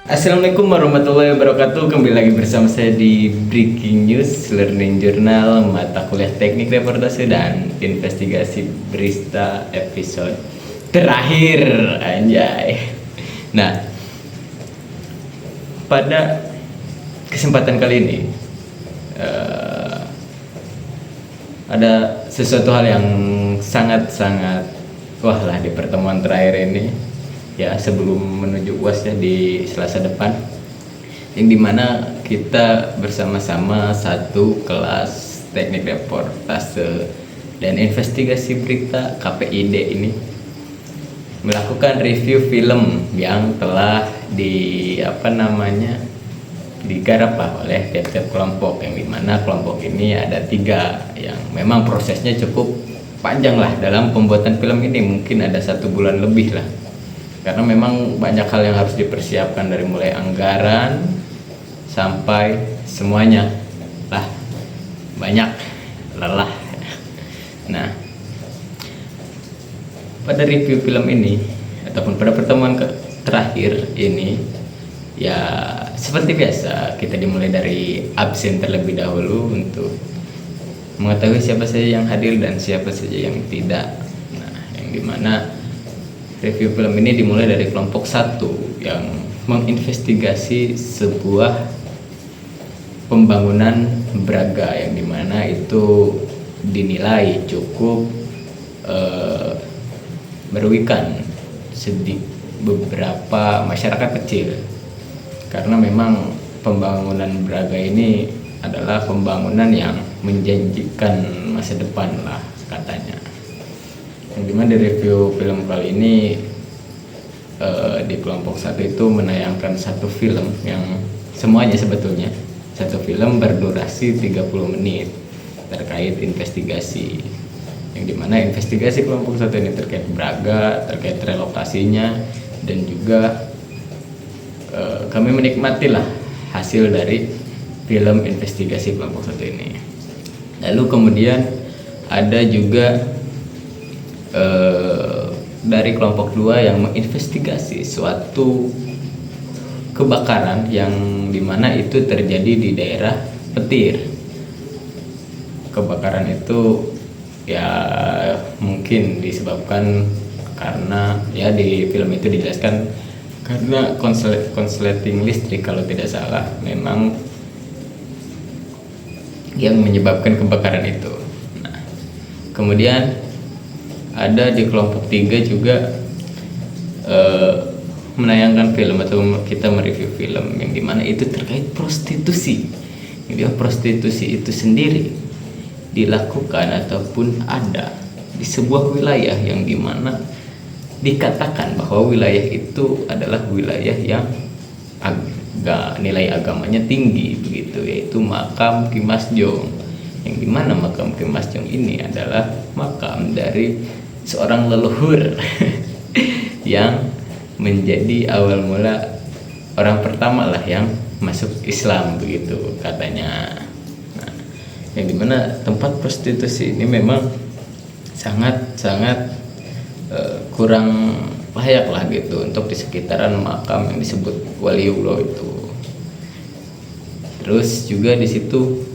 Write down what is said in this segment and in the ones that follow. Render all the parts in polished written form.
Assalamualaikum warahmatullahi wabarakatuh. Kembali lagi bersama saya di Breaking News Learning Journal, mata kuliah teknik reportase dan investigasi berita episode terakhir, anjay. Nah, pada kesempatan kali ini ada sesuatu hal yang sangat-sangat wah lah di pertemuan terakhir ini, ya, sebelum menuju UASnya di Selasa depan, yang dimana kita bersama-sama satu kelas teknik reportase dan investigasi berita KPID ini melakukan review film yang telah digarap oleh tiap-tiap kelompok, yang dimana kelompok ini ada 3 yang memang prosesnya cukup panjang lah dalam pembuatan film ini, mungkin ada 1 bulan lebih lah, karena memang banyak hal yang harus dipersiapkan dari mulai anggaran sampai semuanya lah, banyak lelah. Nah, pada review film ini ataupun pada pertemuan terakhir ini, ya seperti biasa kita dimulai dari absen terlebih dahulu untuk mengetahui siapa saja yang hadir dan siapa saja yang tidak. Nah, yang dimana review film ini dimulai dari kelompok 1 yang menginvestigasi sebuah pembangunan Braga, yang dimana itu dinilai cukup merugikan beberapa masyarakat kecil, karena memang pembangunan Braga ini adalah pembangunan yang menjanjikan masa depan lah katanya. Yang dimana di review film kali ini di kelompok 1 itu menayangkan satu film yang semuanya sebetulnya satu film berdurasi 30 menit terkait investigasi, yang dimana investigasi kelompok 1 ini terkait Braga, terkait relokasinya, dan juga kami menikmatilah hasil dari film investigasi kelompok 1 ini. Lalu kemudian ada juga dari kelompok 2 yang menginvestigasi suatu kebakaran yang dimana itu terjadi di daerah Petir. Kebakaran itu ya mungkin disebabkan karena, ya di film itu dijelaskan, karena konsleting listrik kalau tidak salah memang yang menyebabkan kebakaran itu. Nah, kemudian ada di kelompok 3 juga menayangkan film atau kita mereview film yang dimana itu terkait prostitusi. Jadi prostitusi itu sendiri dilakukan ataupun ada di sebuah wilayah yang dimana dikatakan bahwa wilayah itu adalah wilayah yang nilai agamanya tinggi begitu, yaitu makam Ki Mas Jong, yang dimana makam Ki Mas Jong ini adalah makam dari seorang leluhur yang menjadi awal mula orang pertama lah yang masuk Islam begitu katanya. Nah, yang dimana tempat prostitusi ini memang sangat kurang layak lah gitu untuk di sekitaran makam yang disebut Waliullah itu. Terus juga di situ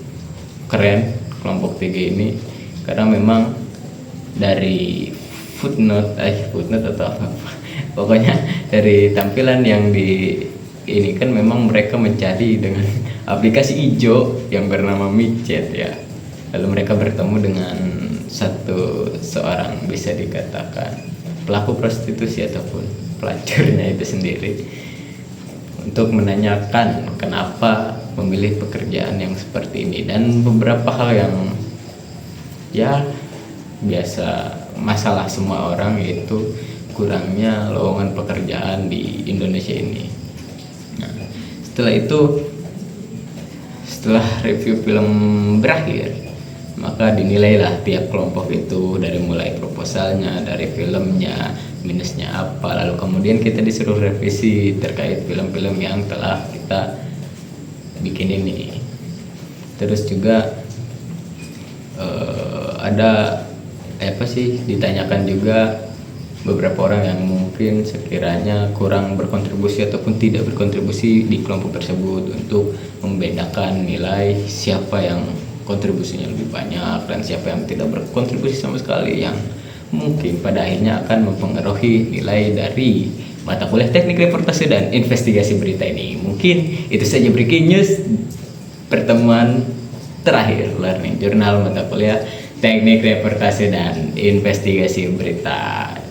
keren kelompok 3 ini karena memang dari footnote atau apa, pokoknya dari tampilan yang ini kan memang mereka mencari dengan aplikasi hijau yang bernama Micet ya. Lalu mereka bertemu dengan seorang bisa dikatakan pelaku prostitusi ataupun pelacurnya itu sendiri, untuk menanyakan kenapa memilih pekerjaan yang seperti ini dan beberapa hal yang ya biasa masalah semua orang, yaitu kurangnya lowongan pekerjaan di Indonesia ini. Nah, setelah review film berakhir, maka dinilailah tiap kelompok itu dari mulai proposalnya, dari filmnya, minusnya apa, lalu kemudian kita disuruh revisi terkait film-film yang telah kita bikin ini. Terus juga ditanyakan juga beberapa orang yang mungkin sekiranya kurang berkontribusi ataupun tidak berkontribusi di kelompok tersebut, untuk membedakan nilai siapa yang kontribusinya lebih banyak dan siapa yang tidak berkontribusi sama sekali, yang mungkin pada akhirnya akan mempengaruhi nilai dari mata kuliah teknik reportase dan investigasi berita ini. Mungkin itu saja breaking news pertemuan terakhir learning jurnal mata kuliah teknik reportase dan investigasi berita.